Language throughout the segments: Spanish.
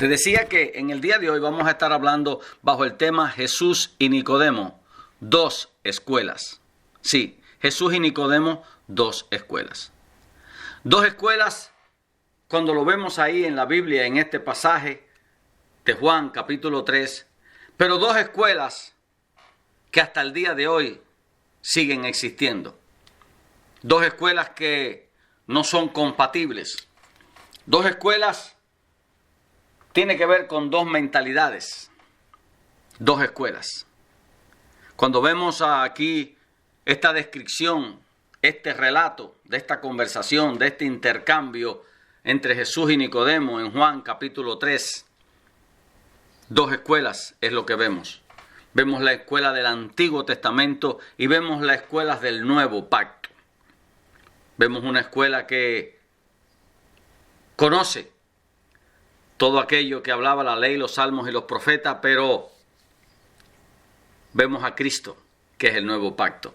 Te decía que en el día de hoy vamos a estar hablando bajo el tema Jesús y Nicodemo, dos escuelas. Sí, Jesús y Nicodemo, dos escuelas. Dos escuelas, cuando lo vemos ahí en la Biblia, en este pasaje de Juan capítulo 3, pero dos escuelas que hasta el día de hoy siguen existiendo. Dos escuelas que no son compatibles. Dos escuelas tiene que ver con dos mentalidades. Dos escuelas. Cuando vemos aquí esta descripción, este relato de esta conversación, de este intercambio entre Jesús y Nicodemo en Juan capítulo 3, dos escuelas es lo que vemos. Vemos la escuela del Antiguo Testamento y vemos las escuelas del Nuevo Pacto. Vemos una escuela que conoce todo aquello que hablaba la ley, los salmos y los profetas, pero vemos a Cristo, que es el nuevo pacto.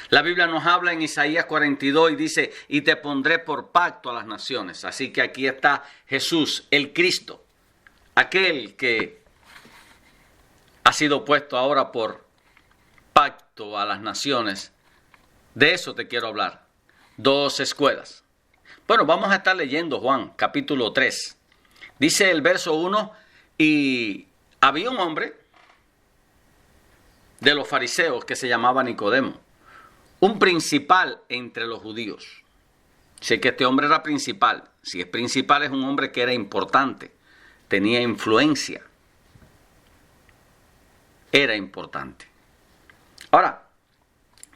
La Biblia nos habla en Isaías 42 y dice, y te pondré por pacto a las naciones. Así que aquí está Jesús, el Cristo, aquel que ha sido puesto ahora por pacto a las naciones. De eso te quiero hablar. Dos escuelas. Bueno, vamos a estar leyendo Juan capítulo 3. Dice el verso 1, y había un hombre de los fariseos que se llamaba Nicodemo, un principal entre los judíos. Sé que este hombre era principal. Si es principal, es un hombre que era importante, tenía influencia, era importante. Ahora,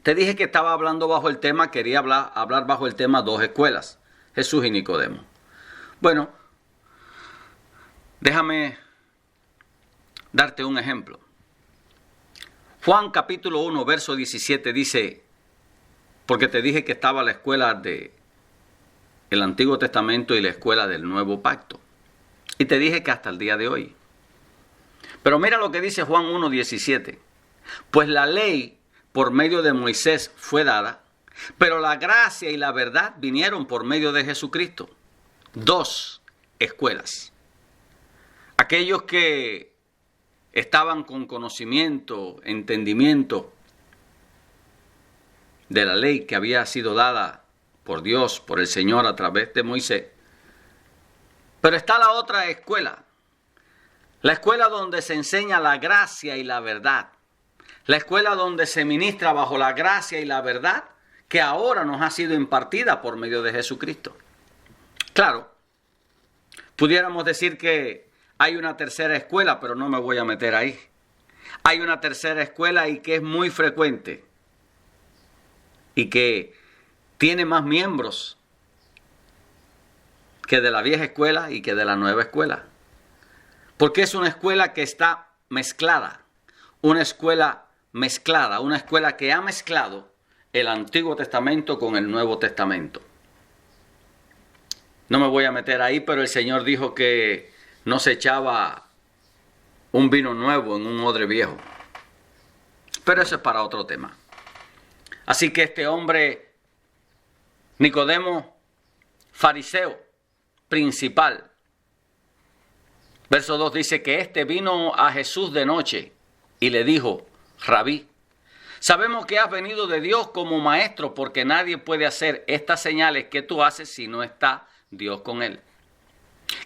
te dije que estaba hablando bajo el tema, quería hablar bajo el tema dos escuelas, Jesús y Nicodemo. Bueno, déjame darte un ejemplo. Juan capítulo 1, verso 17 dice, porque te dije que estaba la escuela del Antiguo Testamento y la escuela del Nuevo Pacto. Y te dije que hasta el día de hoy. Pero mira lo que dice Juan 1, 17. Pues la ley por medio de Moisés fue dada, pero la gracia y la verdad vinieron por medio de Jesucristo. Dos escuelas. Aquellos que estaban con conocimiento, entendimiento de la ley que había sido dada por Dios, por el Señor a través de Moisés. Pero está la otra escuela, la escuela donde se enseña la gracia y la verdad, la escuela donde se ministra bajo la gracia y la verdad que ahora nos ha sido impartida por medio de Jesucristo. Claro, pudiéramos decir que hay una tercera escuela, pero no me voy a meter ahí. Hay una tercera escuela y que es muy frecuente y que tiene más miembros que de la vieja escuela y que de la nueva escuela. Porque es una escuela que está mezclada, una escuela mezclada, una escuela que ha mezclado el Antiguo Testamento con el Nuevo Testamento. No me voy a meter ahí, pero el Señor dijo que no se echaba un vino nuevo en un odre viejo. Pero eso es para otro tema. Así que este hombre, Nicodemo, fariseo, principal. Verso 2 dice que este vino a Jesús de noche y le dijo, Rabí, sabemos que has venido de Dios como maestro, porque nadie puede hacer estas señales que tú haces si no está Dios con él.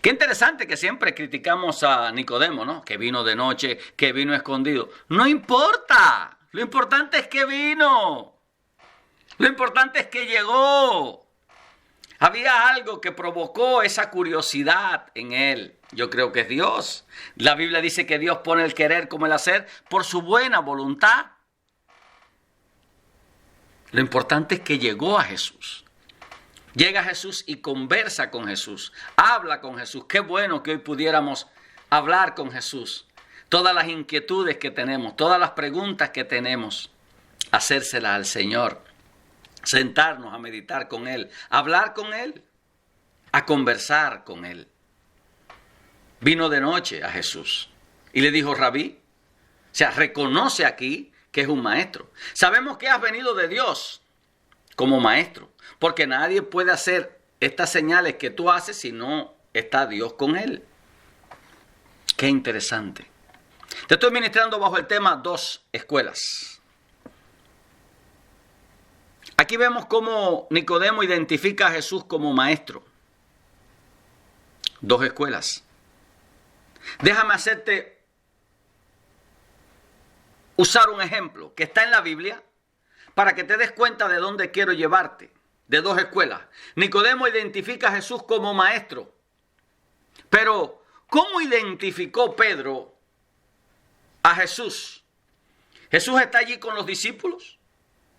Qué interesante que siempre criticamos a Nicodemo, ¿no? Que vino de noche, que vino escondido. No importa. Lo importante es que vino. Lo importante es que llegó. Había algo que provocó esa curiosidad en él. Yo creo que es Dios. La Biblia dice que Dios pone el querer como el hacer por su buena voluntad. Lo importante es que llegó a Jesús. Llega a Jesús y conversa con Jesús. Habla con Jesús. Qué bueno que hoy pudiéramos hablar con Jesús. Todas las inquietudes que tenemos, todas las preguntas que tenemos, hacérselas al Señor. Sentarnos a meditar con Él, a hablar con Él, a conversar con Él. Vino de noche a Jesús y le dijo, Rabí, o sea, reconoce aquí que es un maestro. Sabemos que has venido de Dios como maestro, porque nadie puede hacer estas señales que tú haces si no está Dios con él. Qué interesante. Te estoy ministrando bajo el tema 2 escuelas. Aquí vemos cómo Nicodemo identifica a Jesús como maestro. 2 escuelas. Déjame usar un ejemplo que está en la Biblia para que te des cuenta de dónde quiero llevarte. De 2 escuelas. Nicodemo identifica a Jesús como maestro. Pero, ¿cómo identificó Pedro a Jesús? Jesús está allí con los discípulos,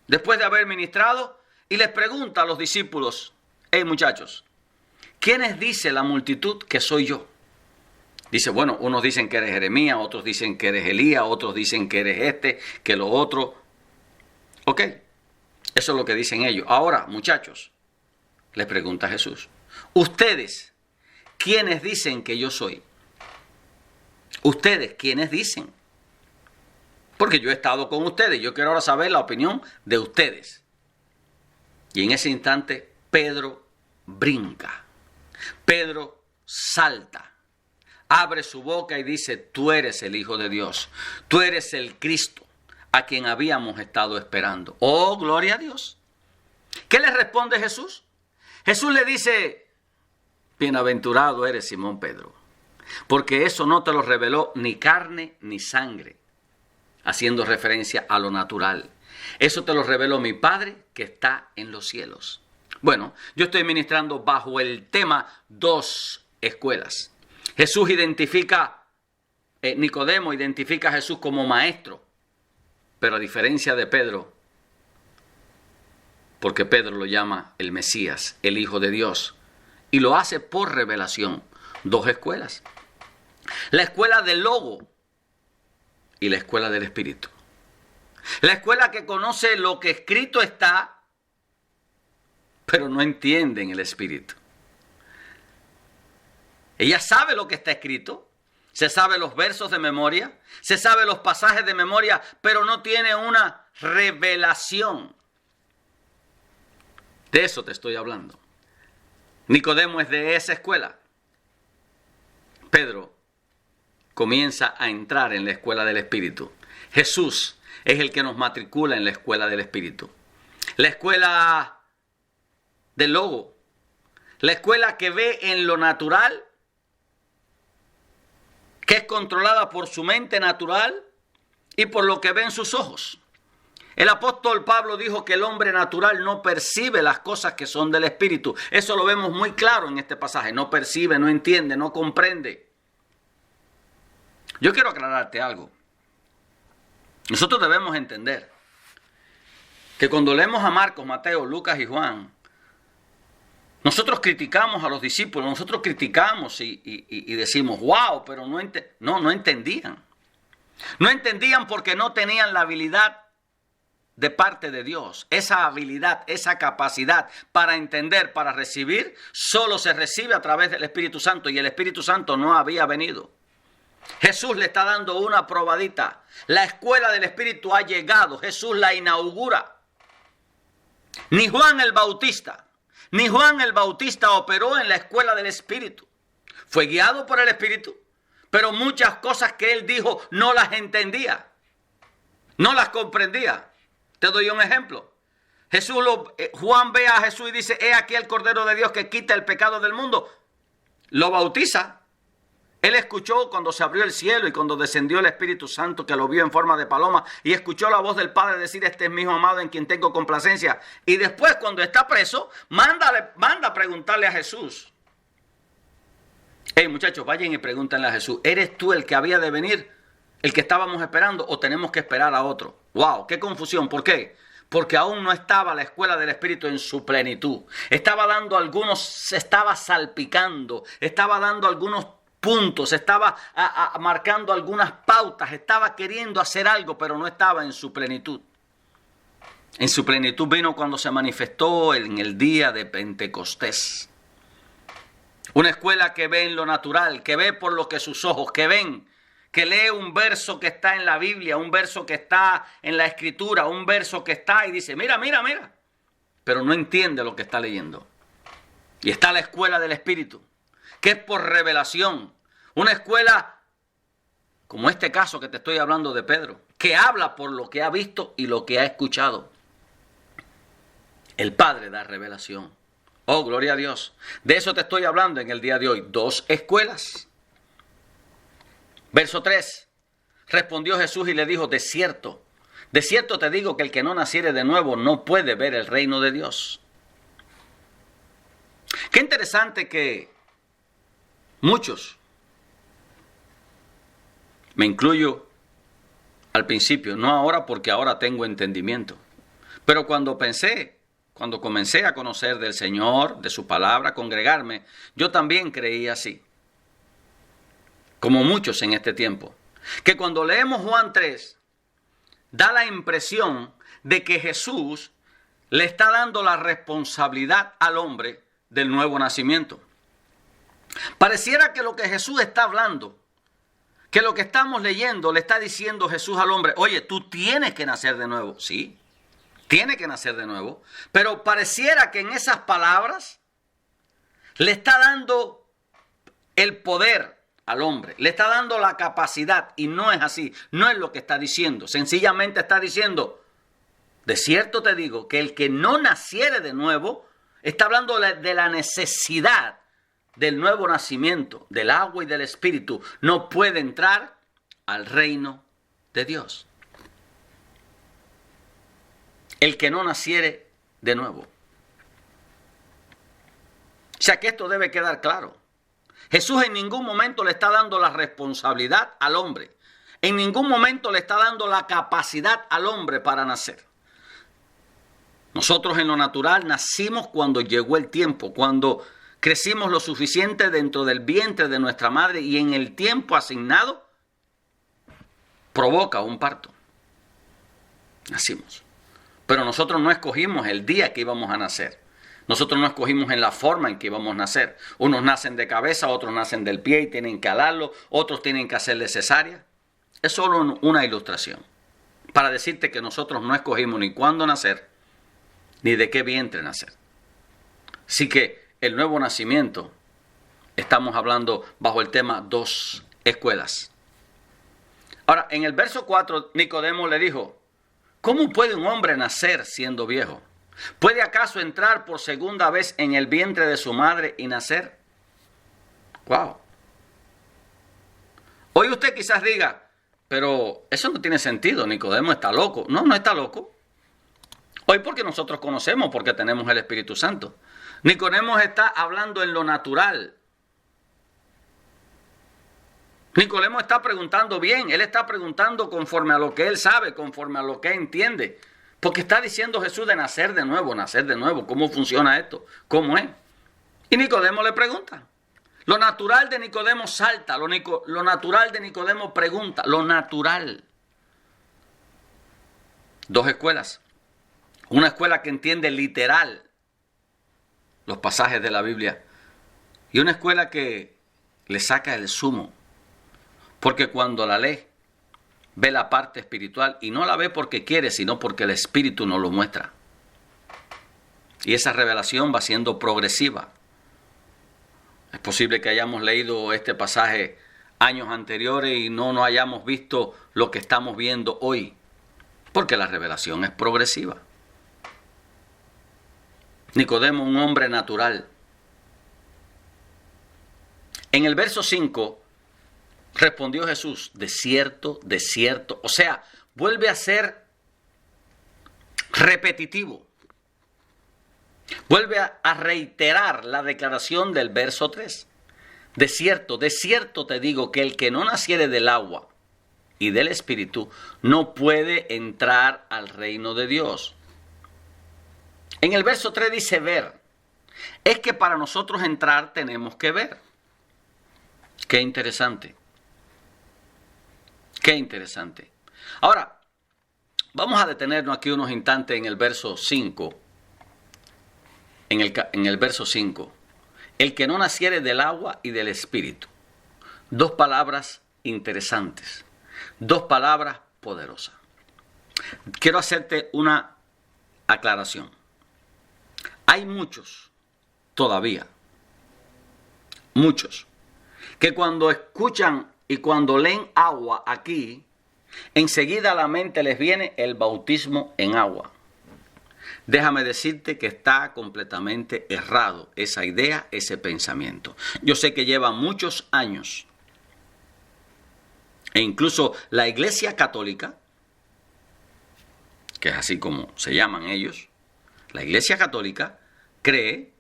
después de haber ministrado, y les pregunta a los discípulos: hey muchachos, ¿quiénes dice la multitud que soy yo? Dice, bueno, unos dicen que eres Jeremías, otros dicen que eres Elías, otros dicen que eres que lo otro. Ok, eso es lo que dicen ellos. Ahora, muchachos, les pregunta Jesús, ¿ustedes quiénes dicen que yo soy? ¿Ustedes quiénes dicen? Porque yo he estado con ustedes, yo quiero ahora saber la opinión de ustedes. Y en ese instante, Pedro brinca, Pedro salta. Abre su boca y dice, tú eres el Hijo de Dios. Tú eres el Cristo a quien habíamos estado esperando. Oh, gloria a Dios. ¿Qué le responde Jesús? Jesús le dice, bienaventurado eres Simón Pedro, porque eso no te lo reveló ni carne ni sangre, haciendo referencia a lo natural. Eso te lo reveló mi Padre que está en los cielos. Bueno, yo estoy ministrando bajo el tema 2 escuelas. Jesús Nicodemo identifica a Jesús como maestro, pero a diferencia de Pedro, porque Pedro lo llama el Mesías, el Hijo de Dios, y lo hace por revelación. 2 escuelas. La escuela del Logo y la escuela del Espíritu. La escuela que conoce lo que escrito está, pero no entiende en el Espíritu. Ella sabe lo que está escrito, se sabe los versos de memoria, se sabe los pasajes de memoria, pero no tiene una revelación. De eso te estoy hablando. Nicodemo es de esa escuela. Pedro comienza a entrar en la escuela del Espíritu. Jesús es el que nos matricula en la escuela del Espíritu. La escuela del Logo. La escuela que ve en lo natural, que es controlada por su mente natural y por lo que ven sus ojos. El apóstol Pablo dijo que el hombre natural no percibe las cosas que son del Espíritu. Eso lo vemos muy claro en este pasaje. No percibe, no entiende, no comprende. Yo quiero aclararte algo. Nosotros debemos entender que cuando leemos a Marcos, Mateo, Lucas y Juan, nosotros criticamos a los discípulos, nosotros criticamos y decimos, wow, pero no entendían. No entendían porque no tenían la habilidad de parte de Dios. Esa habilidad, esa capacidad para entender, para recibir, solo se recibe a través del Espíritu Santo, y el Espíritu Santo no había venido. Jesús le está dando una probadita. La escuela del Espíritu ha llegado. Jesús la inaugura. Ni Juan el Bautista operó en la escuela del Espíritu. Fue guiado por el Espíritu, pero muchas cosas que él dijo no las entendía, no las comprendía. Te doy un ejemplo. Juan ve a Jesús y dice, he aquí el Cordero de Dios que quita el pecado del mundo. Lo bautiza. Él escuchó cuando se abrió el cielo y cuando descendió el Espíritu Santo, que lo vio en forma de paloma, y escuchó la voz del Padre decir, este es mi Hijo amado en quien tengo complacencia. Y después, cuando está preso, manda a preguntarle a Jesús. Hey muchachos, vayan y pregúntenle a Jesús, ¿eres tú el que había de venir, el que estábamos esperando, o tenemos que esperar a otro? ¡Wow! ¡Qué confusión! ¿Por qué? Porque aún no estaba la escuela del Espíritu en su plenitud. Estaba salpicando, estaba dando algunos puntos, estaba marcando algunas pautas, estaba queriendo hacer algo, pero no estaba en su plenitud. En su plenitud vino cuando se manifestó en el día de Pentecostés. Una escuela que ve en lo natural, que ve por lo que sus ojos, que lee un verso que está en la Biblia, un verso que está en la Escritura, un verso que está y dice, mira, pero no entiende lo que está leyendo. Y está la escuela del Espíritu, que es por revelación. Una escuela como este caso que te estoy hablando de Pedro, que habla por lo que ha visto y lo que ha escuchado. El Padre da revelación. Oh, gloria a Dios. De eso te estoy hablando en el día de hoy. 2 escuelas. Verso 3. Respondió Jesús y le dijo, de cierto te digo que el que no naciere de nuevo no puede ver el reino de Dios. Qué interesante que muchos, me incluyo al principio, no ahora porque ahora tengo entendimiento, pero cuando comencé a conocer del Señor, de su palabra, congregarme, yo también creí así, como muchos en este tiempo, que cuando leemos Juan 3, da la impresión de que Jesús le está dando la responsabilidad al hombre del nuevo nacimiento. Pareciera que lo que Jesús está hablando, que lo que estamos leyendo, le está diciendo Jesús al hombre, oye, tú tienes que nacer de nuevo. Sí, tiene que nacer de nuevo, pero pareciera que en esas palabras le está dando el poder al hombre, le está dando la capacidad, y no es así, no es lo que está diciendo. Sencillamente está diciendo, de cierto te digo que el que no naciere de nuevo, está hablando de la necesidad del nuevo nacimiento, del agua y del espíritu, no puede entrar al reino de Dios. El que no naciere de nuevo. O sea que esto debe quedar claro. Jesús en ningún momento le está dando la responsabilidad al hombre. En ningún momento le está dando la capacidad al hombre para nacer. Nosotros en lo natural nacimos cuando llegó el tiempo, cuando crecimos lo suficiente dentro del vientre de nuestra madre y en el tiempo asignado provoca un parto. Nacimos. Pero nosotros no escogimos el día que íbamos a nacer. Nosotros no escogimos en la forma en que íbamos a nacer. Unos nacen de cabeza, otros nacen del pie y tienen que alarlo, otros tienen que hacerle cesárea. Es solo una ilustración para decirte que nosotros no escogimos ni cuándo nacer, ni de qué vientre nacer. Así que el nuevo nacimiento, estamos hablando bajo el tema 2 escuelas. Ahora, en el verso 4, Nicodemo le dijo, ¿cómo puede un hombre nacer siendo viejo? ¿Puede acaso entrar por segunda vez en el vientre de su madre y nacer? ¡Wow! Hoy usted quizás diga, pero eso no tiene sentido, Nicodemo está loco. No, no está loco. Hoy porque nosotros conocemos, porque tenemos el Espíritu Santo. Nicodemo está hablando en lo natural. Nicodemo está preguntando bien, él está preguntando conforme a lo que él sabe, conforme a lo que entiende. Porque está diciendo Jesús de nacer de nuevo, ¿cómo funciona esto? ¿Cómo es? Y Nicodemo le pregunta. Lo natural de Nicodemo salta, lo natural de Nicodemo pregunta, lo natural. 2 escuelas. Una escuela que entiende literal los pasajes de la Biblia y una escuela que le saca el zumo. Porque cuando la lee, ve la parte espiritual y no la ve porque quiere, sino porque el Espíritu nos lo muestra. Y esa revelación va siendo progresiva. Es posible que hayamos leído este pasaje años anteriores y no hayamos visto lo que estamos viendo hoy, porque la revelación es progresiva. Nicodemo, un hombre natural. En el verso 5, respondió Jesús, de cierto, o sea, vuelve a ser repetitivo. Vuelve a reiterar la declaración del verso 3. De cierto te digo que el que no naciere del agua y del Espíritu no puede entrar al reino de Dios. En el verso 3 dice ver. Es que para nosotros entrar tenemos que ver. Qué interesante. Qué interesante. Ahora, vamos a detenernos aquí unos instantes en el verso 5. En el verso 5. El que no naciere del agua y del Espíritu. 2 palabras interesantes. 2 palabras poderosas. Quiero hacerte una aclaración. Hay muchos, todavía, muchos, que cuando escuchan y cuando leen agua aquí, enseguida a la mente les viene el bautismo en agua. Déjame decirte que está completamente errado esa idea, ese pensamiento. Yo sé que lleva muchos años, e incluso la Iglesia Católica, que es así como se llaman ellos, la Iglesia Católica cree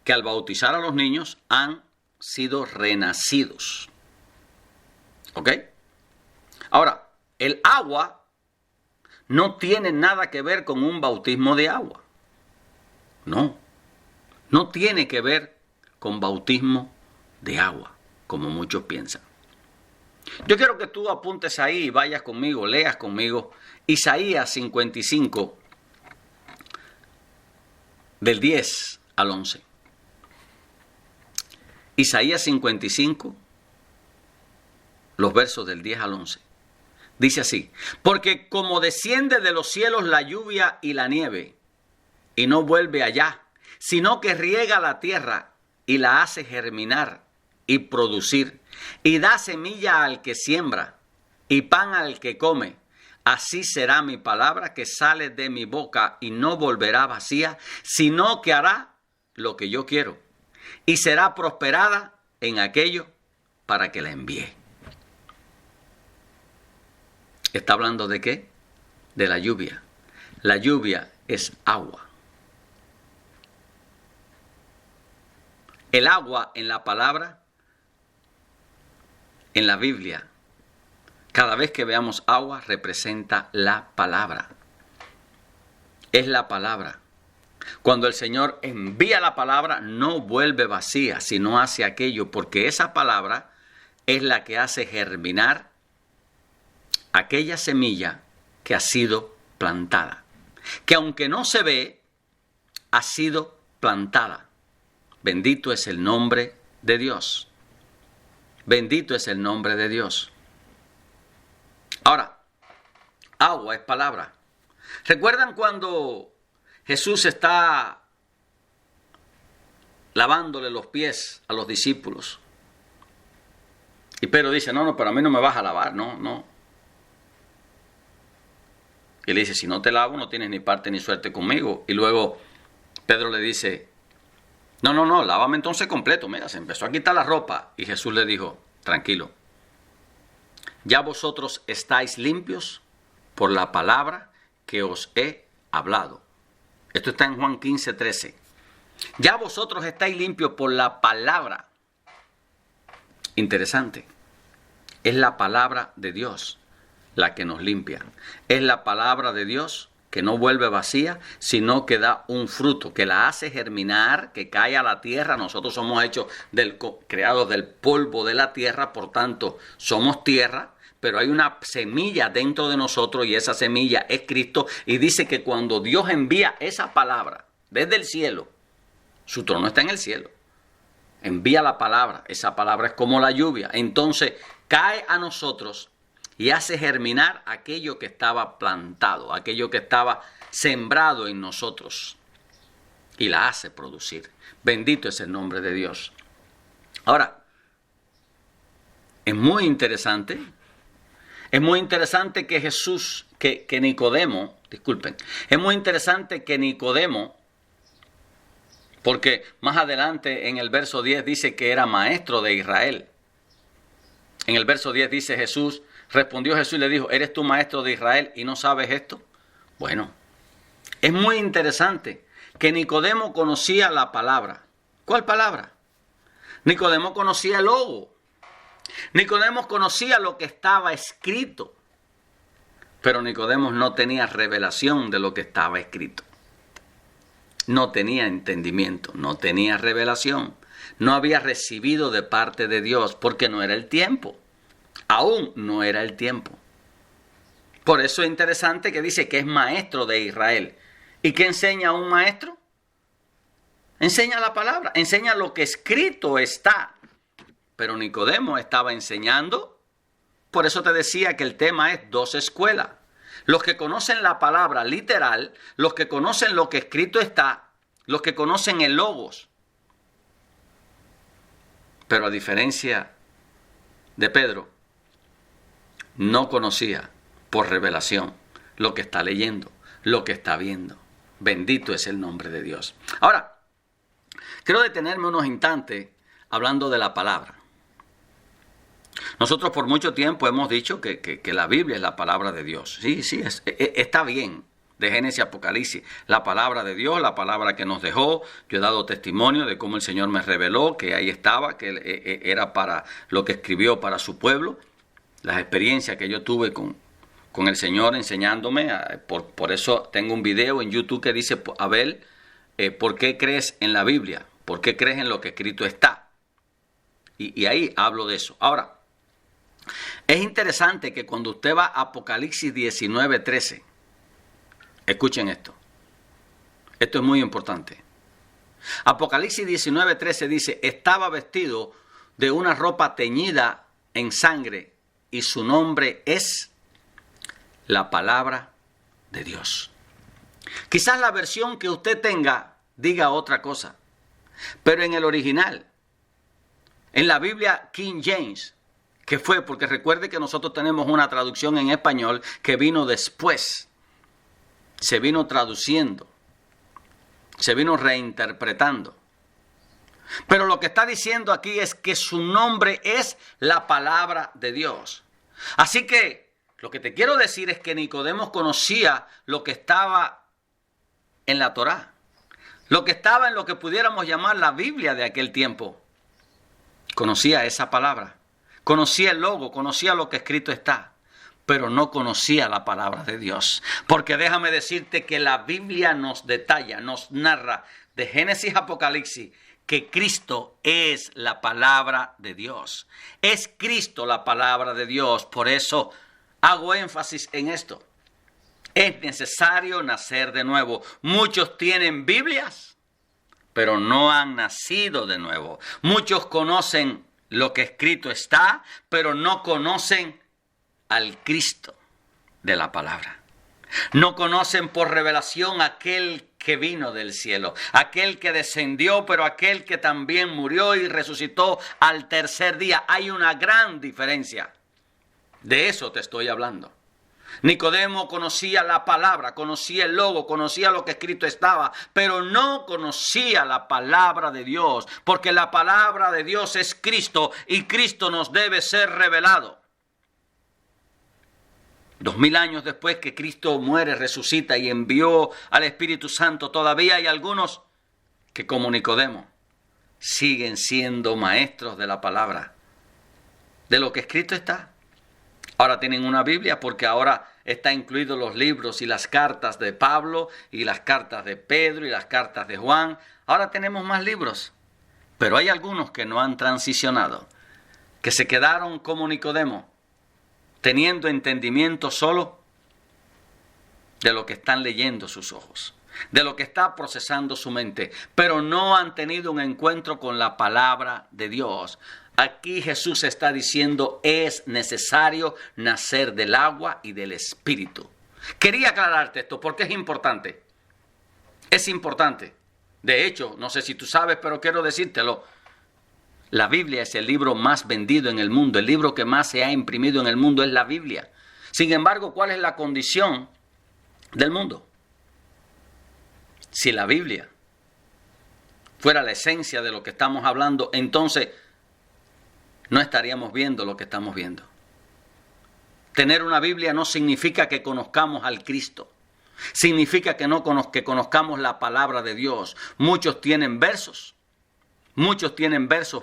que al bautizar a los niños han sido renacidos. ¿Ok? Ahora, el agua no tiene nada que ver con un bautismo de agua. No tiene que ver con bautismo de agua, como muchos piensan. Yo quiero que tú apuntes ahí y vayas conmigo, leas conmigo Isaías 55, del 10 al 11. Isaías 55, los versos del 10 al 11. Dice así: porque como desciende de los cielos la lluvia y la nieve, y no vuelve allá, sino que riega la tierra y la hace germinar y producir, y da semilla al que siembra y pan al que come, así será mi palabra que sale de mi boca, y no volverá vacía, sino que hará lo que yo quiero, y será prosperada en aquello para que la envíe. ¿Está hablando de qué? De la lluvia. La lluvia es agua. El agua en la palabra, en la Biblia, cada vez que veamos agua representa la palabra. Es la palabra. Cuando el Señor envía la palabra, no vuelve vacía, sino hace aquello, porque esa palabra es la que hace germinar aquella semilla que ha sido plantada, que aunque no se ve, ha sido plantada. Bendito es el nombre de Dios. Bendito es el nombre de Dios. Ahora, agua es palabra. ¿Recuerdan cuando Jesús está lavándole los pies a los discípulos? Y Pedro dice, no, pero a mí no me vas a lavar, no. Y le dice, si no te lavo, no tienes ni parte ni suerte conmigo. Y luego Pedro le dice, no, lávame entonces completo. Mira, se empezó a quitar la ropa. Y Jesús le dijo, tranquilo, ya vosotros estáis limpios por la palabra que os he hablado. Esto está en Juan 15, 13. Ya vosotros estáis limpios por la palabra. Interesante. Es la palabra de Dios la que nos limpia. Es la palabra de Dios que no vuelve vacía, sino que da un fruto, que la hace germinar, que cae a la tierra. Nosotros somos hechos creados del polvo de la tierra, por tanto, somos tierra, pero hay una semilla dentro de nosotros y esa semilla es Cristo. Y dice que cuando Dios envía esa palabra desde el cielo, su trono está en el cielo, envía la palabra, esa palabra es como la lluvia, entonces cae a nosotros y hace germinar aquello que estaba plantado, aquello que estaba sembrado en nosotros, y la hace producir. Bendito es el nombre de Dios. Ahora, es muy interesante que Jesús, que Nicodemo, es muy interesante que Nicodemo, porque más adelante en el verso 10 dice que era maestro de Israel. En el verso 10 dice respondió Jesús y le dijo, ¿eres tú maestro de Israel y no sabes esto? Bueno, es muy interesante que Nicodemo conocía la palabra. ¿Cuál palabra? Nicodemo conocía el logo. Nicodemo conocía lo que estaba escrito. Pero Nicodemo no tenía revelación de lo que estaba escrito. No tenía entendimiento, no tenía revelación. No había recibido de parte de Dios porque no era el tiempo. Aún no era el tiempo. Por eso es interesante que dice que es maestro de Israel. ¿Y qué enseña un maestro? Enseña la palabra, enseña lo que escrito está. Pero Nicodemo estaba enseñando. Por eso te decía que el tema es dos escuelas. Los que conocen la palabra literal, los que conocen lo que escrito está, los que conocen el logos. Pero a diferencia de Pedro, no conocía por revelación lo que está leyendo, lo que está viendo. Bendito es el nombre de Dios. Ahora, quiero detenerme unos instantes hablando de la palabra. Nosotros por mucho tiempo hemos dicho que la Biblia es la palabra de Dios. Sí, está bien. De Génesis a Apocalipsis, la palabra de Dios, la palabra que nos dejó. Yo he dado testimonio de cómo el Señor me reveló que ahí estaba, que era para lo que escribió para su pueblo. Las experiencias que yo tuve con el Señor enseñándome. Por eso tengo un video en YouTube que dice, Abel, ¿por qué crees en la Biblia? ¿Por qué crees en lo que escrito está? Y ahí hablo de eso. Ahora, es interesante que cuando usted va a Apocalipsis 19:13, escuchen esto. Esto es muy importante. Apocalipsis 19:13 dice, estaba vestido de una ropa teñida en sangre y su nombre es la palabra de Dios. Quizás la versión que usted tenga diga otra cosa, pero en el original, en la Biblia King James, que fue porque recuerde que nosotros tenemos una traducción en español que vino después, se vino traduciendo, se vino reinterpretando. Pero lo que está diciendo aquí es que su nombre es la palabra de Dios. Así que lo que te quiero decir es que Nicodemo conocía lo que estaba en la Torá, lo que estaba en lo que pudiéramos llamar la Biblia de aquel tiempo. Conocía esa palabra, conocía el logo, conocía lo que escrito está, pero no conocía la palabra de Dios. Porque déjame decirte que la Biblia nos detalla, nos narra de Génesis a Apocalipsis que Cristo es la palabra de Dios. Es Cristo la palabra de Dios. Por eso hago énfasis en esto. Es necesario nacer de nuevo. Muchos tienen Biblias, pero no han nacido de nuevo. Muchos conocen lo que escrito está, pero no conocen al Cristo de la palabra. No conocen por revelación aquel que vino del cielo, aquel que descendió, pero aquel que también murió y resucitó al tercer día. Hay una gran diferencia. De eso te estoy hablando. Nicodemo conocía la palabra, conocía el logo, conocía lo que escrito estaba, pero no conocía la palabra de Dios, porque la palabra de Dios es Cristo y Cristo nos debe ser revelado. 2000 años después que Cristo muere, resucita y envió al Espíritu Santo, todavía hay algunos que, como Nicodemo, siguen siendo maestros de la palabra, de lo que escrito está. Ahora tienen una Biblia porque ahora está incluidos los libros y las cartas de Pablo y las cartas de Pedro y las cartas de Juan. Ahora tenemos más libros, pero hay algunos que no han transicionado, que se quedaron como Nicodemo, teniendo entendimiento solo de lo que están leyendo sus ojos, de lo que está procesando su mente, pero no han tenido un encuentro con la palabra de Dios. Aquí Jesús está diciendo, es necesario nacer del agua y del Espíritu. Quería aclararte esto porque es importante. Es importante. De hecho, no sé si tú sabes, pero quiero decírtelo. La Biblia es el libro más vendido en el mundo. El libro que más se ha imprimido en el mundo es la Biblia. Sin embargo, ¿cuál es la condición del mundo? Si la Biblia fuera la esencia de lo que estamos hablando, entonces no estaríamos viendo lo que estamos viendo. Tener una Biblia no significa que conozcamos al Cristo. Significa que que conozcamos la palabra de Dios. Muchos tienen versos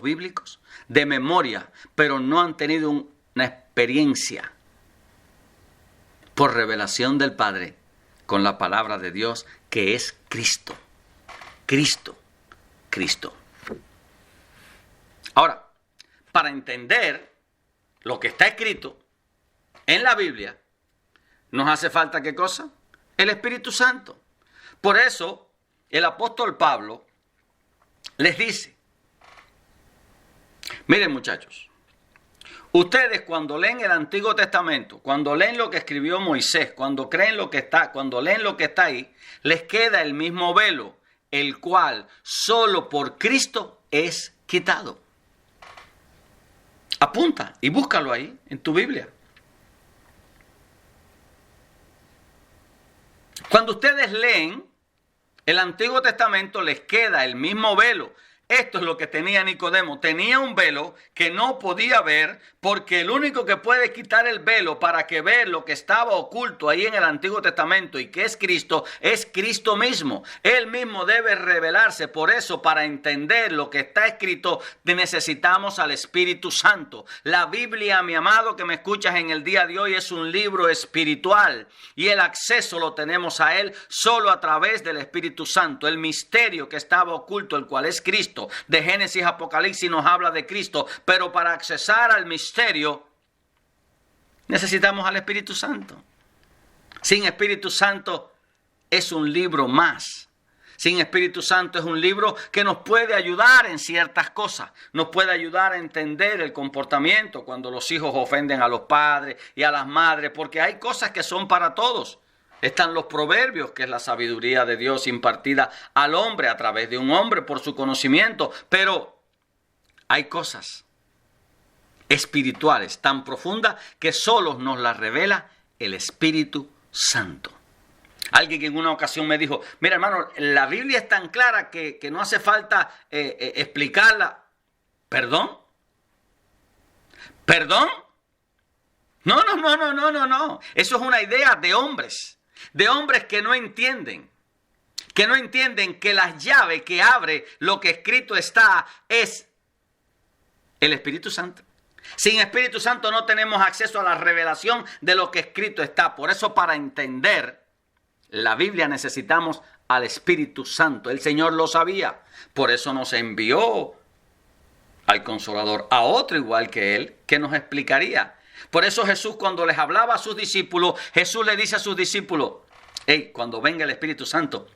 bíblicos de memoria, pero no han tenido una experiencia por revelación del Padre con la palabra de Dios, que es Cristo. Cristo. Ahora, para entender lo que está escrito en la Biblia, nos hace falta ¿qué cosa? El Espíritu Santo. Por eso, el apóstol Pablo les dice, miren muchachos, ustedes cuando leen el Antiguo Testamento, cuando leen lo que escribió Moisés, cuando leen lo que está ahí, les queda el mismo velo, el cual solo por Cristo es quitado. Apunta y búscalo ahí en tu Biblia. Cuando ustedes leen el Antiguo Testamento, les queda el mismo velo. Esto es lo que tenía Nicodemo. Tenía un velo que no podía ver, porque el único que puede quitar el velo para que vea lo que estaba oculto ahí en el Antiguo Testamento y que es Cristo mismo. Él mismo debe revelarse. Por eso, para entender lo que está escrito, necesitamos al Espíritu Santo. La Biblia, mi amado que me escuchas en el día de hoy, es un libro espiritual y el acceso lo tenemos a él solo a través del Espíritu Santo. El misterio que estaba oculto, el cual es Cristo. De Génesis a Apocalipsis nos habla de Cristo, pero para accesar al misterio necesitamos al Espíritu Santo. Sin Espíritu Santo es un libro más. Sin Espíritu Santo es un libro que nos puede ayudar en ciertas cosas. Nos puede ayudar a entender el comportamiento cuando los hijos ofenden a los padres y a las madres, porque hay cosas que son para todos. Están los proverbios, que es la sabiduría de Dios impartida al hombre a través de un hombre por su conocimiento. Pero hay cosas espirituales tan profundas que solo nos las revela el Espíritu Santo. Alguien que en una ocasión me dijo, mira hermano, la Biblia es tan clara que no hace falta explicarla. ¿Perdón? ¿Perdón? No. Eso es una idea de hombres. De hombres que no entienden que la llave que abre lo que escrito está es el Espíritu Santo. Sin Espíritu Santo no tenemos acceso a la revelación de lo que escrito está. Por eso, para entender la Biblia necesitamos al Espíritu Santo. El Señor lo sabía. Por eso nos envió al Consolador, a otro igual que Él, que nos explicaría. Por eso Jesús, cuando les hablaba a sus discípulos, Jesús le dice a sus discípulos, cuando venga el Espíritu Santo,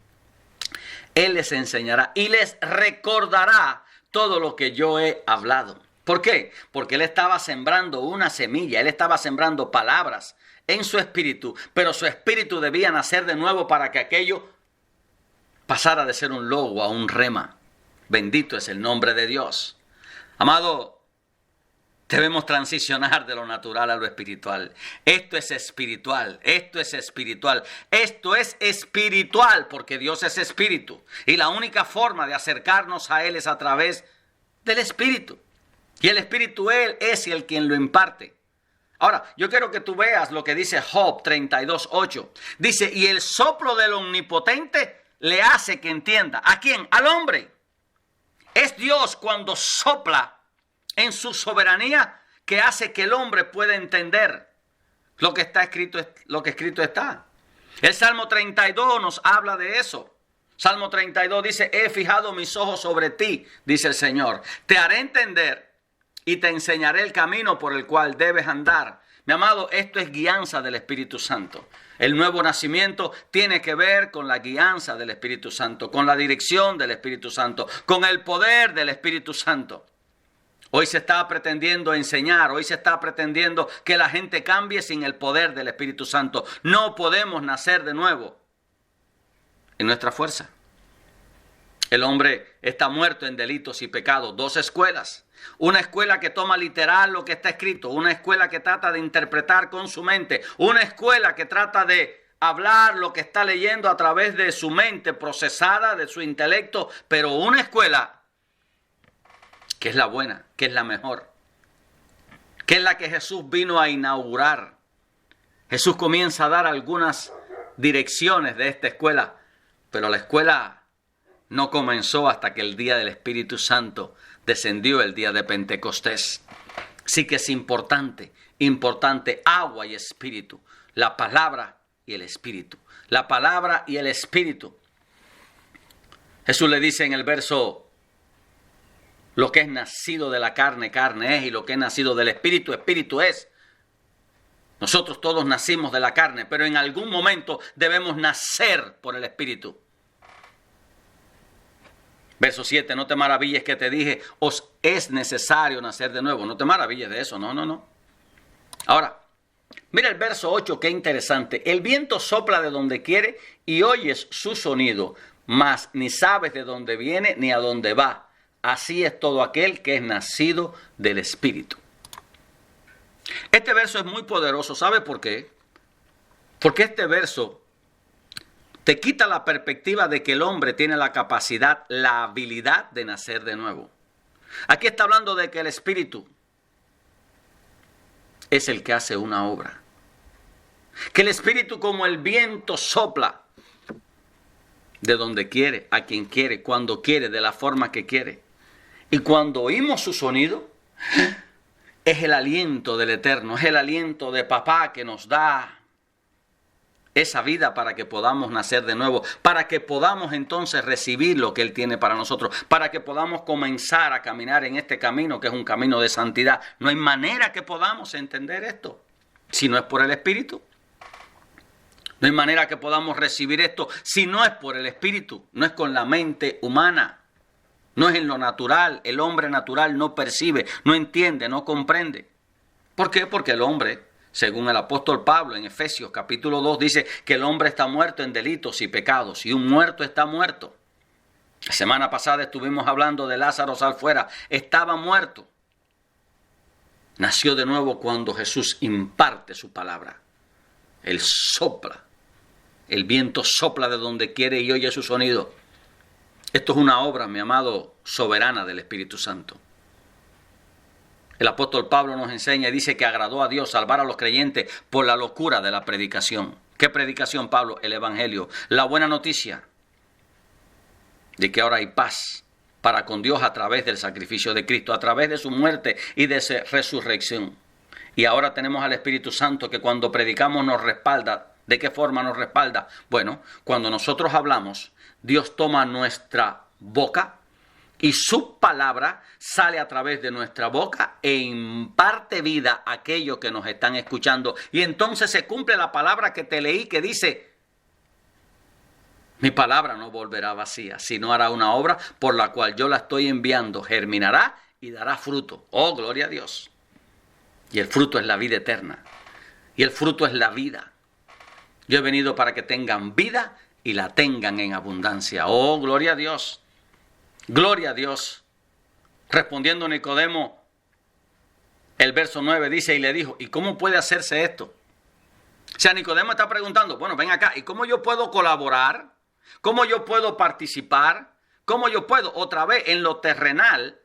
Él les enseñará y les recordará todo lo que yo he hablado. ¿Por qué? Porque Él estaba sembrando una semilla, Él estaba sembrando palabras en su espíritu, pero su espíritu debía nacer de nuevo para que aquello pasara de ser un logo a un rema. Bendito es el nombre de Dios. Amado, debemos transicionar de lo natural a lo espiritual. Esto es espiritual, esto es espiritual, esto es espiritual porque Dios es espíritu. Y la única forma de acercarnos a Él es a través del Espíritu. Y el Espíritu Él es el quien lo imparte. Ahora, yo quiero que tú veas lo que dice Job 32:8. Dice, y el soplo del Omnipotente le hace que entienda. ¿A quién? Al hombre. Es Dios cuando sopla en su soberanía que hace que el hombre pueda entender lo que está escrito, lo que escrito está. El Salmo 32 nos habla de eso. Salmo 32 dice, he fijado mis ojos sobre ti, dice el Señor. Te haré entender y te enseñaré el camino por el cual debes andar. Mi amado, esto es guianza del Espíritu Santo. El nuevo nacimiento tiene que ver con la guianza del Espíritu Santo, con la dirección del Espíritu Santo, con el poder del Espíritu Santo. Hoy se está pretendiendo enseñar, hoy se está pretendiendo que la gente cambie sin el poder del Espíritu Santo. No podemos nacer de nuevo en nuestra fuerza. El hombre está muerto en delitos y pecados. Dos escuelas. Una escuela que toma literal lo que está escrito. Una escuela que trata de interpretar con su mente. Una escuela que trata de hablar lo que está leyendo a través de su mente procesada, de su intelecto. Pero una escuela que es la buena, que es la mejor, que es la que Jesús vino a inaugurar. Jesús comienza a dar algunas direcciones de esta escuela, pero la escuela no comenzó hasta que el día del Espíritu Santo descendió, el día de Pentecostés. Sí que es importante, agua y espíritu, la palabra y el espíritu, la palabra y el espíritu. Jesús le dice en el verso, lo que es nacido de la carne, carne es, y lo que es nacido del espíritu, espíritu es. Nosotros todos nacimos de la carne, pero en algún momento debemos nacer por el espíritu. Verso 7, no te maravilles que te dije, os es necesario nacer de nuevo. No te maravilles de eso, no. Ahora, mira el verso 8, qué interesante. El viento sopla de donde quiere y oyes su sonido, mas ni sabes de dónde viene ni a dónde va. Así es todo aquel que es nacido del Espíritu. Este verso es muy poderoso. ¿Sabe por qué? Porque este verso te quita la perspectiva de que el hombre tiene la capacidad, la habilidad de nacer de nuevo. Aquí está hablando de que el Espíritu es el que hace una obra. Que el Espíritu, como el viento, sopla de donde quiere, a quien quiere, cuando quiere, de la forma que quiere. Y cuando oímos su sonido, es el aliento del Eterno, es el aliento de Papá que nos da esa vida para que podamos nacer de nuevo, para que podamos entonces recibir lo que Él tiene para nosotros, para que podamos comenzar a caminar en este camino que es un camino de santidad. No hay manera que podamos entender esto si no es por el Espíritu. No hay manera que podamos recibir esto si no es por el Espíritu, no es con la mente humana, no es en lo natural. El hombre natural no percibe, no entiende, no comprende. ¿Por qué? Porque el hombre, según el apóstol Pablo en Efesios capítulo 2, dice que el hombre está muerto en delitos y pecados, y un muerto está muerto. La semana pasada estuvimos hablando de Lázaro sal fuera, estaba muerto. Nació de nuevo cuando Jesús imparte su palabra. Él sopla, el viento sopla de donde quiere y oye su sonido. Esto es una obra, mi amado, soberana del Espíritu Santo. El apóstol Pablo nos enseña y dice que agradó a Dios salvar a los creyentes por la locura de la predicación. ¿Qué predicación, Pablo? El Evangelio. La buena noticia de que ahora hay paz para con Dios a través del sacrificio de Cristo, a través de su muerte y de su resurrección. Y ahora tenemos al Espíritu Santo que cuando predicamos nos respalda. ¿De qué forma nos respalda? Bueno, cuando nosotros hablamos, Dios toma nuestra boca y su palabra sale a través de nuestra boca e imparte vida a aquellos que nos están escuchando. Y entonces se cumple la palabra que te leí que dice: mi palabra no volverá vacía, sino hará una obra por la cual yo la estoy enviando, germinará y dará fruto. Oh, gloria a Dios. Y el fruto es la vida eterna. Y el fruto es la vida. Yo he venido para que tengan vida y la tengan en abundancia. Oh, gloria a Dios. Gloria a Dios. Respondiendo Nicodemo, el verso 9 dice, y le dijo, ¿y cómo puede hacerse esto? O sea, Nicodemo está preguntando, bueno, ven acá, ¿y cómo yo puedo colaborar? ¿Cómo yo puedo participar? ¿Cómo yo puedo, otra vez, en lo terrenal?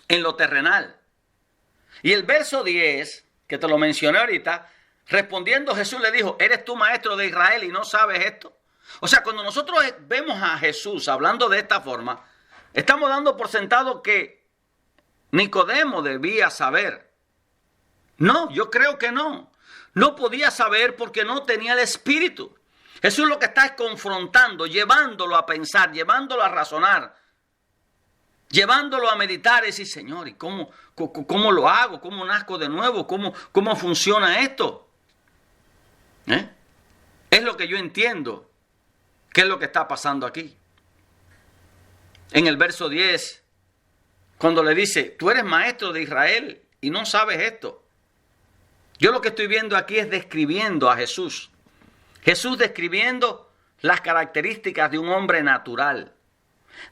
En lo terrenal. Y el verso 10, que te lo mencioné ahorita, respondiendo Jesús le dijo, ¿eres tú maestro de Israel y no sabes esto? O sea, cuando nosotros vemos a Jesús hablando de esta forma, estamos dando por sentado que Nicodemo debía saber. No, yo creo que no. No podía saber porque no tenía el Espíritu. Jesús lo que está es confrontando, llevándolo a pensar, llevándolo a razonar, llevándolo a meditar y decir, Señor, ¿y cómo lo hago? ¿Cómo nazco de nuevo? ¿Cómo funciona esto? Es lo que yo entiendo. ¿Qué es lo que está pasando aquí? En el verso 10, cuando le dice, tú eres maestro de Israel y no sabes esto. Yo lo que estoy viendo aquí es describiendo a Jesús. Jesús describiendo las características de un hombre natural,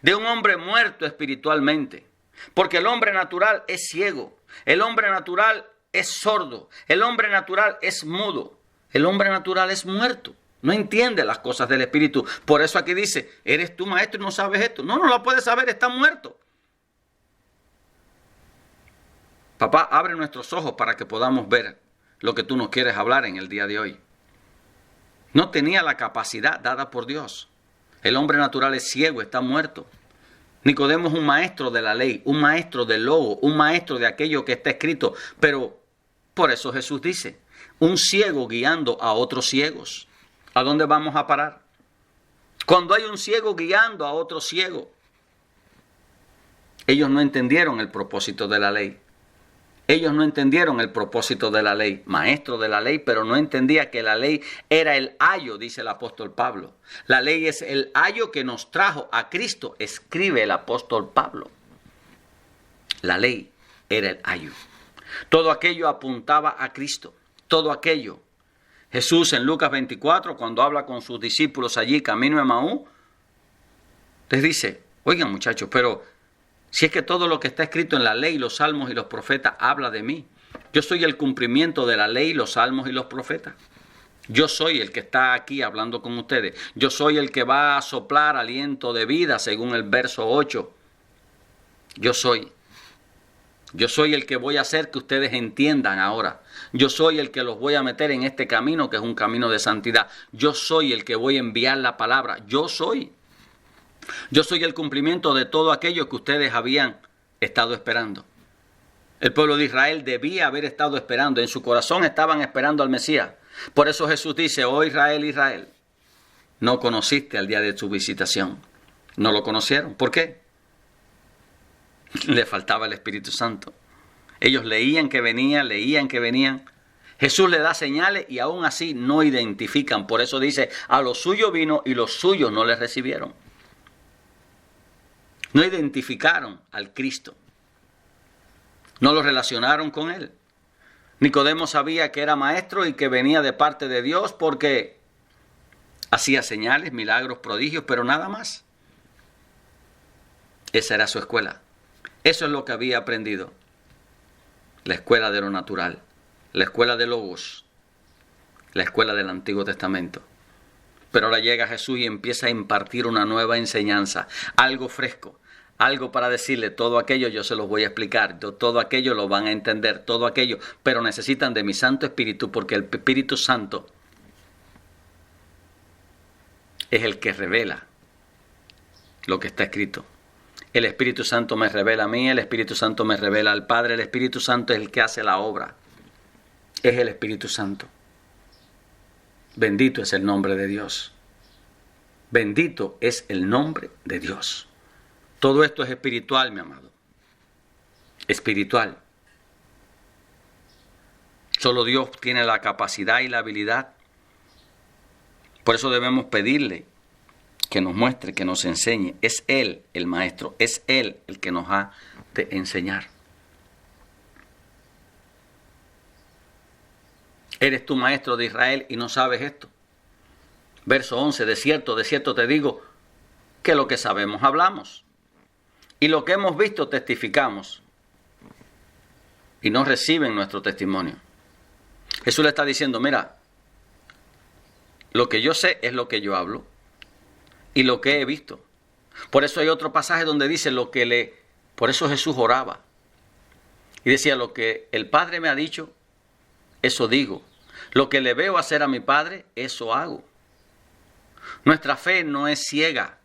de un hombre muerto espiritualmente. Porque el hombre natural es ciego, el hombre natural es sordo, el hombre natural es mudo, el hombre natural es muerto. No entiende las cosas del Espíritu. Por eso aquí dice, ¿eres tú maestro y no sabes esto? No lo puedes saber, está muerto. Papá, abre nuestros ojos para que podamos ver lo que tú nos quieres hablar en el día de hoy. No tenía la capacidad dada por Dios. El hombre natural es ciego, está muerto. Nicodemo es un maestro de la ley, un maestro del logo, un maestro de aquello que está escrito. Pero por eso Jesús dice, un ciego guiando a otros ciegos. ¿A dónde vamos a parar? Cuando hay un ciego guiando a otro ciego. Ellos no entendieron el propósito de la ley. Ellos no entendieron el propósito de la ley. Maestro de la ley, pero no entendía que la ley era el ayo, dice el apóstol Pablo. La ley es el ayo que nos trajo a Cristo, escribe el apóstol Pablo. La ley era el ayo. Todo aquello apuntaba a Cristo. Todo aquello. Jesús en Lucas 24, cuando habla con sus discípulos allí, camino a Emaús, les dice, oigan muchachos, pero si es que todo lo que está escrito en la ley, los salmos y los profetas habla de mí. Yo soy el cumplimiento de la ley, los salmos y los profetas. Yo soy el que está aquí hablando con ustedes. Yo soy el que va a soplar aliento de vida, según el verso 8. Yo soy el que voy a hacer que ustedes entiendan ahora. Yo soy el que los voy a meter en este camino, que es un camino de santidad. Yo soy el que voy a enviar la palabra. Yo soy el cumplimiento de todo aquello que ustedes habían estado esperando. El pueblo de Israel debía haber estado esperando. En su corazón estaban esperando al Mesías. Por eso Jesús dice: oh Israel, Israel, no conociste al día de tu visitación. No lo conocieron. ¿Por qué? Le faltaba el Espíritu Santo. Ellos leían que venían. Jesús le da señales y aún así no identifican. Por eso dice: a los suyos vino y los suyos no les recibieron. No identificaron al Cristo. No lo relacionaron con él. Nicodemo sabía que era maestro y que venía de parte de Dios porque hacía señales, milagros, prodigios, pero nada más. Esa era su escuela. Eso es lo que había aprendido. La escuela de lo natural, la escuela de Logos, la escuela del Antiguo Testamento. Pero ahora llega Jesús y empieza a impartir una nueva enseñanza, algo fresco. Algo para decirle: todo aquello yo se los voy a explicar, todo aquello lo van a entender, todo aquello, pero necesitan de mi Santo Espíritu, porque el Espíritu Santo es el que revela lo que está escrito. El Espíritu Santo me revela a mí, el Espíritu Santo me revela al Padre, el Espíritu Santo es el que hace la obra. Es el Espíritu Santo. Bendito es el nombre de Dios. Bendito es el nombre de Dios. Todo esto es espiritual, mi amado. Espiritual. Solo Dios tiene la capacidad y la habilidad. Por eso debemos pedirle que nos muestre, que nos enseñe. Es Él el maestro, es Él el que nos ha de enseñar. ¿Eres tú maestro de Israel y no sabes esto? Verso 11, de cierto te digo, que lo que sabemos hablamos. Y lo que hemos visto testificamos. Y no reciben nuestro testimonio. Jesús le está diciendo: mira, lo que yo sé es lo que yo hablo. Y lo que he visto. Por eso hay otro pasaje donde dice por eso Jesús oraba. Y decía: lo que el Padre me ha dicho, eso digo. Lo que le veo hacer a mi Padre, eso hago. Nuestra fe no es ciega.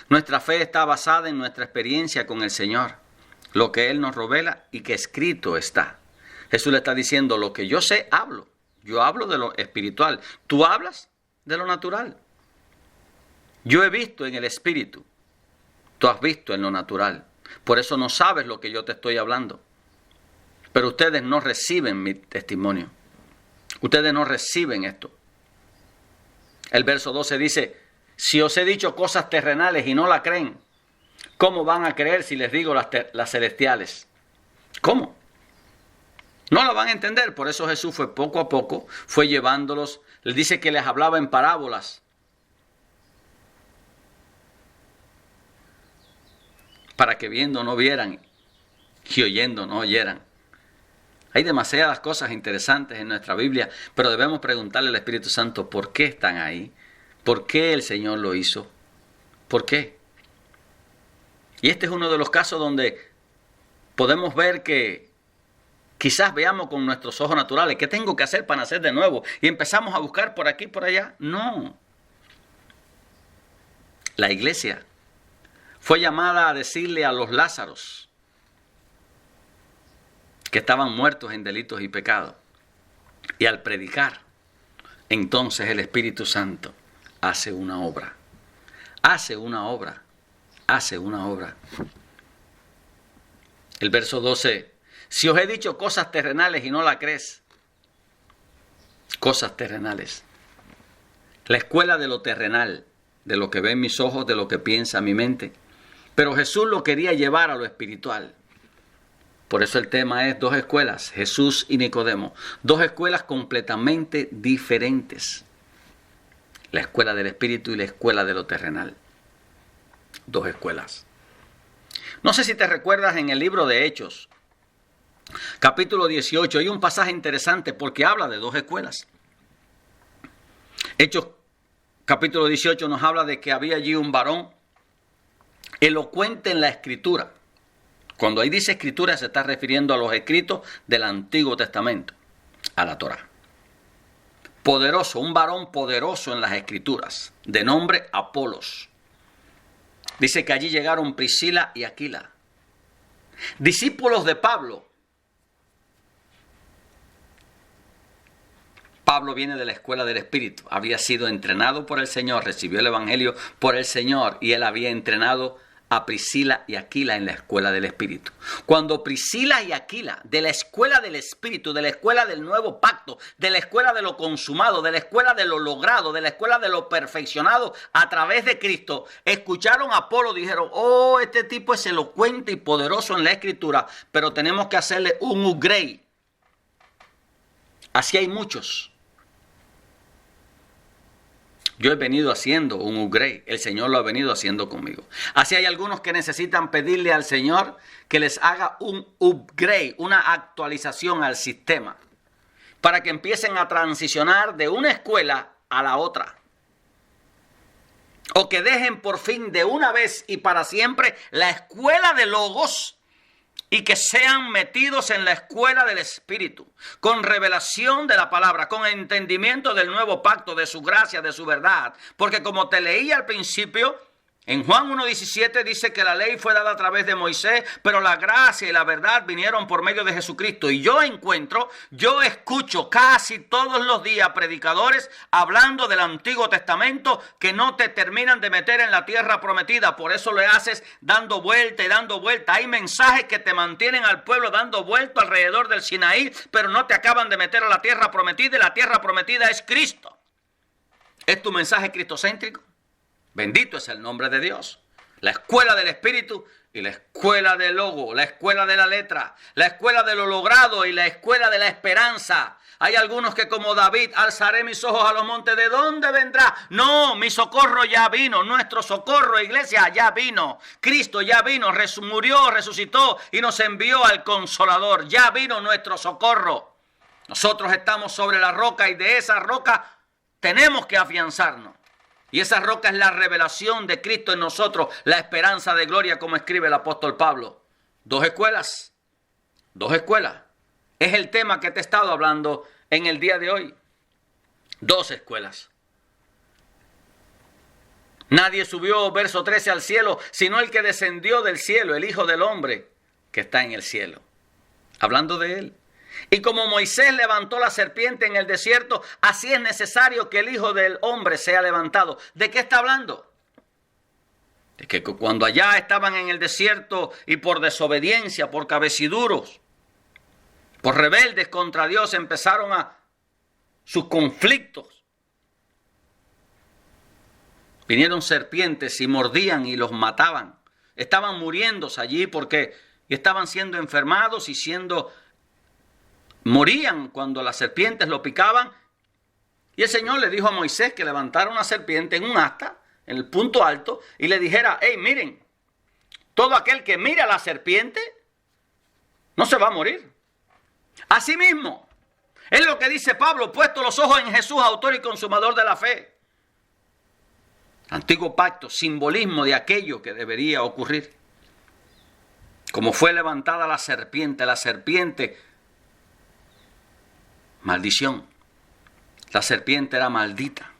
Nuestra fe está basada en nuestra experiencia con el Señor, lo que Él nos revela y que escrito está. Jesús le está diciendo: lo que yo sé, hablo. Yo hablo de lo espiritual. Tú hablas de lo natural. Yo he visto en el espíritu. Tú has visto en lo natural. Por eso no sabes lo que yo te estoy hablando. Pero ustedes no reciben mi testimonio. Ustedes no reciben esto. El verso 12 dice: si os he dicho cosas terrenales y no la creen, ¿cómo van a creer si les digo las celestiales? ¿Cómo? No la van a entender. Por eso Jesús fue poco a poco, fue llevándolos. Les dice que les hablaba en parábolas. Para que viendo no vieran y oyendo no oyeran. Hay demasiadas cosas interesantes en nuestra Biblia, pero debemos preguntarle al Espíritu Santo por qué están ahí. ¿Por qué el Señor lo hizo? ¿Por qué? Y este es uno de los casos donde podemos ver que quizás veamos con nuestros ojos naturales qué tengo que hacer para nacer de nuevo y empezamos a buscar por aquí y por allá. No. La iglesia fue llamada a decirle a los Lázaros que estaban muertos en delitos y pecados. Y al predicar, entonces el Espíritu Santo hace una obra. Hace una obra. El verso 12. Si os he dicho cosas terrenales y no la crees. Cosas terrenales. La escuela de lo terrenal. De lo que ven mis ojos, de lo que piensa mi mente. Pero Jesús lo quería llevar a lo espiritual. Por eso el tema es dos escuelas. Jesús y Nicodemo. Dos escuelas completamente diferentes. La escuela del espíritu y la escuela de lo terrenal. Dos escuelas. No sé si te recuerdas en el libro de Hechos, capítulo 18, hay un pasaje interesante porque habla de dos escuelas. Hechos capítulo 18 nos habla de que había allí un varón elocuente en la escritura. Cuando ahí dice escritura se está refiriendo a los escritos del Antiguo Testamento, a la Torá. Poderoso, un varón poderoso en las escrituras, de nombre Apolos. Dice que allí llegaron Priscila y Aquila, discípulos de Pablo. Pablo viene de la escuela del Espíritu, había sido entrenado por el Señor, recibió el Evangelio por el Señor y él había entrenado a Priscila y Aquila en la escuela del Espíritu. Cuando Priscila y Aquila, de la escuela del Espíritu, de la escuela del nuevo pacto, de la escuela de lo consumado, de la escuela de lo logrado, de la escuela de lo perfeccionado a través de Cristo, escucharon a Apolo, dijeron, oh, este tipo es elocuente y poderoso en la Escritura, pero tenemos que hacerle un upgrade. Así hay muchos. Yo he venido haciendo un upgrade. El Señor lo ha venido haciendo conmigo. Así hay algunos que necesitan pedirle al Señor que les haga un upgrade, una actualización al sistema, para que empiecen a transicionar de una escuela a la otra. O que dejen por fin de una vez y para siempre la escuela de Logos y que sean metidos en la escuela del Espíritu, con revelación de la palabra, con entendimiento del nuevo pacto, de su gracia, de su verdad. Porque como te leí al principio, en Juan 1:17 dice que la ley fue dada a través de Moisés, pero la gracia y la verdad vinieron por medio de Jesucristo. Y yo escucho casi todos los días predicadores hablando del Antiguo Testamento que no te terminan de meter en la tierra prometida. Por eso le haces dando vuelta y dando vuelta. Hay mensajes que te mantienen al pueblo dando vuelta alrededor del Sinaí, pero no te acaban de meter a la tierra prometida, y la tierra prometida es Cristo. ¿Es tu mensaje cristocéntrico? Bendito es el nombre de Dios. La escuela del Espíritu y la escuela del Logo, la escuela de la letra, la escuela de lo logrado y la escuela de la esperanza. Hay algunos que como David, alzaré mis ojos a los montes, ¿de dónde vendrá? No, mi socorro ya vino, nuestro socorro, iglesia, ya vino. Cristo ya vino, murió, resucitó y nos envió al Consolador. Ya vino nuestro socorro. Nosotros estamos sobre la roca y de esa roca tenemos que afianzarnos. Y esa roca es la revelación de Cristo en nosotros, la esperanza de gloria, como escribe el apóstol Pablo. Dos escuelas. Es el tema que te he estado hablando en el día de hoy. Dos escuelas. Nadie subió, verso 13, al cielo, sino el que descendió del cielo, el Hijo del Hombre, que está en el cielo. Hablando de él. Y como Moisés levantó la serpiente en el desierto, así es necesario que el Hijo del Hombre sea levantado. ¿De qué está hablando? De que cuando allá estaban en el desierto y por desobediencia, por cabeciduros, por rebeldes contra Dios, empezaron a sus conflictos. Vinieron serpientes y mordían y los mataban. Estaban muriéndose allí porque estaban siendo enfermados y morían cuando las serpientes lo picaban. Y el Señor le dijo a Moisés que levantara una serpiente en un asta, en el punto alto, y le dijera, hey, miren, todo aquel que mire a la serpiente no se va a morir. Asimismo, es lo que dice Pablo, puesto los ojos en Jesús, autor y consumador de la fe. Antiguo pacto, simbolismo de aquello que debería ocurrir. Como fue levantada la serpiente, maldición. La serpiente era maldita.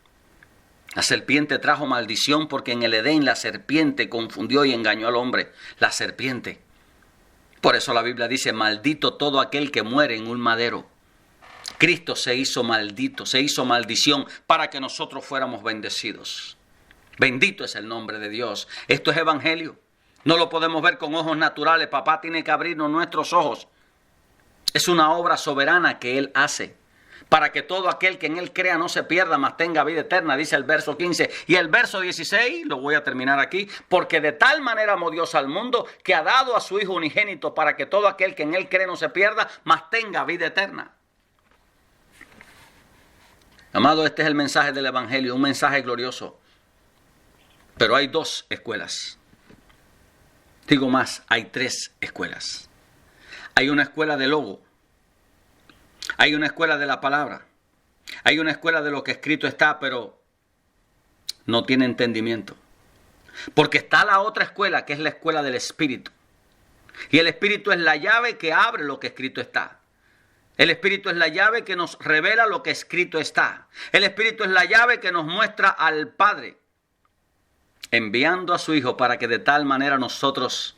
La serpiente trajo maldición porque en el Edén la serpiente confundió y engañó al hombre. La serpiente. Por eso la Biblia dice, maldito todo aquel que muere en un madero. Cristo se hizo maldito, se hizo maldición para que nosotros fuéramos bendecidos. Bendito es el nombre de Dios. Esto es evangelio. No lo podemos ver con ojos naturales. Papá tiene que abrirnos nuestros ojos. Es una obra soberana que Él hace para que todo aquel que en Él crea no se pierda, mas tenga vida eterna, dice el verso 15. Y el verso 16, lo voy a terminar aquí, porque de tal manera amó Dios al mundo que ha dado a su Hijo unigénito para que todo aquel que en Él cree no se pierda, mas tenga vida eterna. Amado, este es el mensaje del Evangelio, un mensaje glorioso. Pero hay dos escuelas. Digo más, hay tres escuelas. Hay una escuela de logo. Hay una escuela de la palabra. Hay una escuela de lo que escrito está, pero no tiene entendimiento. Porque está la otra escuela, que es la escuela del Espíritu. Y el Espíritu es la llave que abre lo que escrito está. El Espíritu es la llave que nos revela lo que escrito está. El Espíritu es la llave que nos muestra al Padre, enviando a su Hijo para que de tal manera nosotros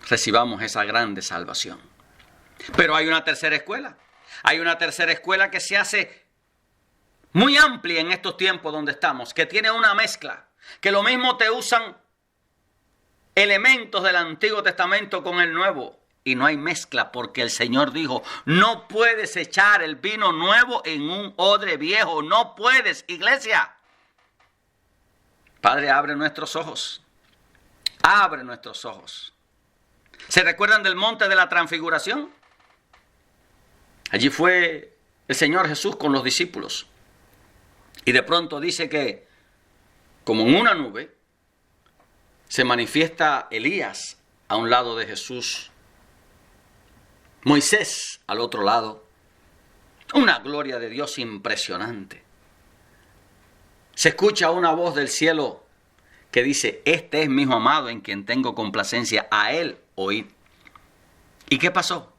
recibamos esa grande salvación. Pero hay una tercera escuela. Hay una tercera escuela que se hace muy amplia en estos tiempos donde estamos, que tiene una mezcla, que lo mismo te usan elementos del Antiguo Testamento con el Nuevo. Y no hay mezcla porque el Señor dijo, no puedes echar el vino nuevo en un odre viejo. No puedes, iglesia. Padre, abre nuestros ojos. Abre nuestros ojos. ¿Se recuerdan del monte de la transfiguración? Allí fue el Señor Jesús con los discípulos. Y de pronto dice que, como en una nube, se manifiesta Elías a un lado de Jesús, Moisés al otro lado. Una gloria de Dios impresionante. Se escucha una voz del cielo que dice, este es mi Hijo amado en quien tengo complacencia, a él oíd. ¿Y qué pasó?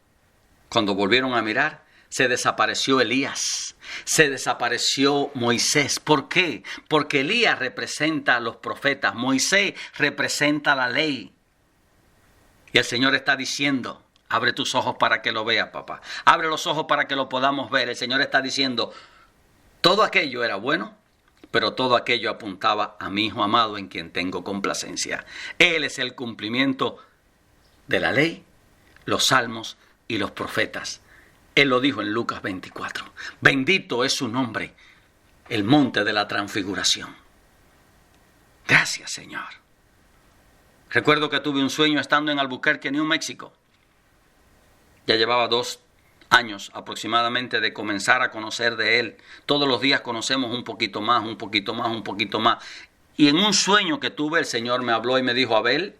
Cuando volvieron a mirar, se desapareció Elías, se desapareció Moisés. ¿Por qué? Porque Elías representa a los profetas, Moisés representa la ley. Y el Señor está diciendo, abre tus ojos para que lo veas, papá. Abre los ojos para que lo podamos ver. El Señor está diciendo, todo aquello era bueno, pero todo aquello apuntaba a mi Hijo amado en quien tengo complacencia. Él es el cumplimiento de la ley, los salmos y los profetas. Él lo dijo en Lucas 24. Bendito es su nombre, el monte de la transfiguración. Gracias, Señor. Recuerdo que tuve un sueño estando en Albuquerque, New México. Ya llevaba 2 años aproximadamente de comenzar a conocer de Él. Todos los días conocemos un poquito más, un poquito más, un poquito más. Y en un sueño que tuve, el Señor me habló y me dijo, Abel,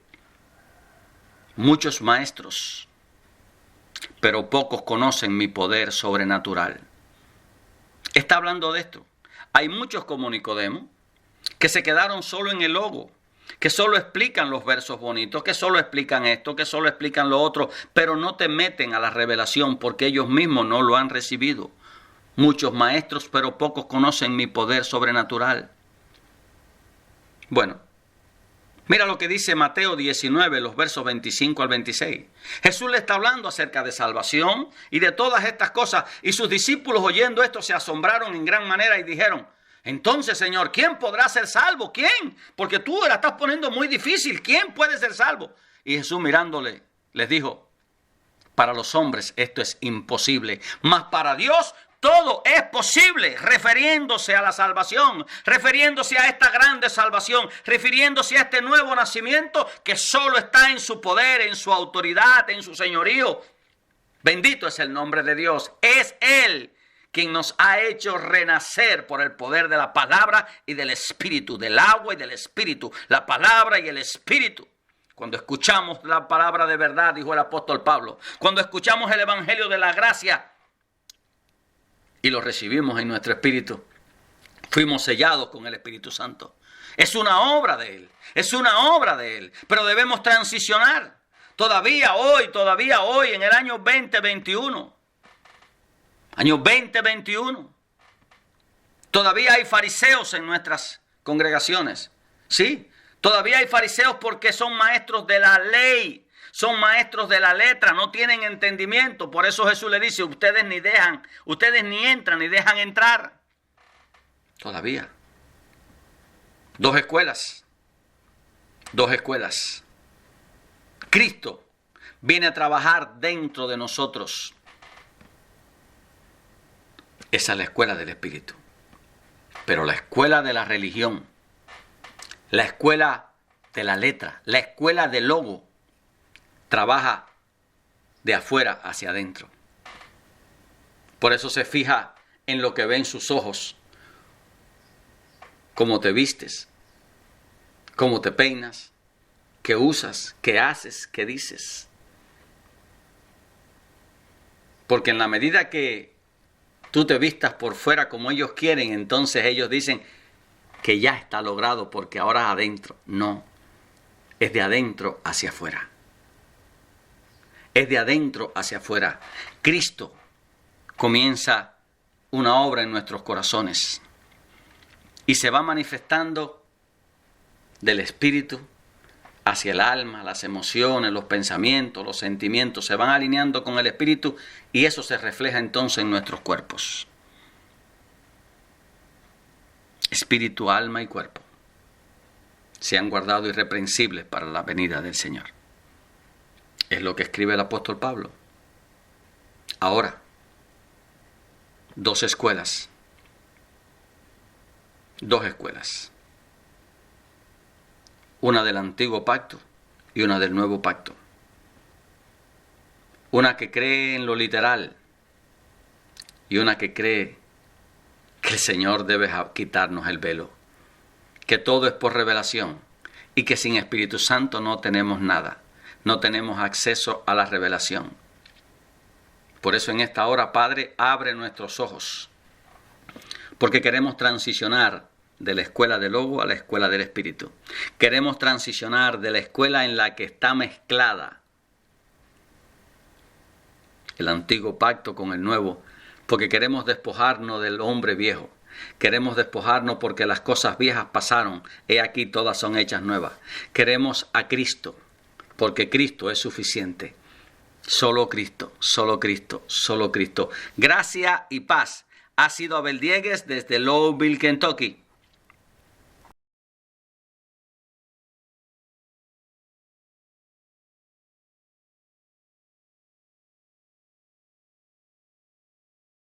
muchos maestros, pero pocos conocen mi poder sobrenatural. Está hablando de esto. Hay muchos como Nicodemo que se quedaron solo en el logo, que solo explican los versos bonitos, que solo explican esto, que solo explican lo otro, pero no te meten a la revelación porque ellos mismos no lo han recibido. Muchos maestros, pero pocos conocen mi poder sobrenatural. Bueno, mira lo que dice Mateo 19, los versos 25 al 26. Jesús le está hablando acerca de salvación y de todas estas cosas, y sus discípulos oyendo esto se asombraron en gran manera y dijeron, entonces, Señor, ¿quién podrá ser salvo? ¿Quién? Porque tú la estás poniendo muy difícil. ¿Quién puede ser salvo? Y Jesús mirándole, les dijo, para los hombres esto es imposible, mas para Dios todo es posible, refiriéndose a la salvación, refiriéndose a esta grande salvación, refiriéndose a este nuevo nacimiento que solo está en su poder, en su autoridad, en su señorío. Bendito es el nombre de Dios. Es Él quien nos ha hecho renacer por el poder de la palabra y del Espíritu, del agua y del Espíritu, la palabra y el Espíritu. Cuando escuchamos la palabra de verdad, dijo el apóstol Pablo, cuando escuchamos el evangelio de la gracia y lo recibimos en nuestro espíritu, fuimos sellados con el Espíritu Santo. Es una obra de Él, es una obra de Él, pero debemos transicionar. Todavía hoy, en el año 2021, año 2021, todavía hay fariseos en nuestras congregaciones. Sí, todavía hay fariseos porque son maestros de la ley, son maestros de la letra, no tienen entendimiento. Por eso Jesús le dice, ustedes ni entran ni dejan entrar. Todavía. 2 escuelas. Cristo viene a trabajar dentro de nosotros. Esa es la escuela del Espíritu. Pero la escuela de la religión, la escuela de la letra, la escuela del logo, trabaja de afuera hacia adentro. Por eso se fija en lo que ven sus ojos, cómo te vistes, cómo te peinas, qué usas, qué haces, qué dices. Porque en la medida que tú te vistas por fuera como ellos quieren, entonces ellos dicen que ya está logrado porque ahora adentro. No, es de adentro hacia afuera. Es de adentro hacia afuera. Cristo comienza una obra en nuestros corazones y se va manifestando del Espíritu hacia el alma, las emociones, los pensamientos, los sentimientos, se van alineando con el Espíritu y eso se refleja entonces en nuestros cuerpos. Espíritu, alma y cuerpo sean guardados irreprensibles para la venida del Señor. Es lo que escribe el apóstol Pablo. Ahora, 2 escuelas. 2 escuelas. Una del antiguo pacto y una del nuevo pacto. Una que cree en lo literal y una que cree que el Señor debe quitarnos el velo, que todo es por revelación y que sin Espíritu Santo no tenemos nada, no tenemos acceso a la revelación. Por eso en esta hora, Padre, abre nuestros ojos, porque queremos transicionar de la escuela del Logo a la escuela del Espíritu. Queremos transicionar de la escuela en la que está mezclada el antiguo pacto con el nuevo, porque queremos despojarnos del hombre viejo. Queremos despojarnos porque las cosas viejas pasaron, he aquí todas son hechas nuevas. Queremos a Cristo, porque Cristo es suficiente. Solo Cristo, solo Cristo, solo Cristo. Gracia y paz. Ha sido Abel Diegues desde Louisville, Kentucky.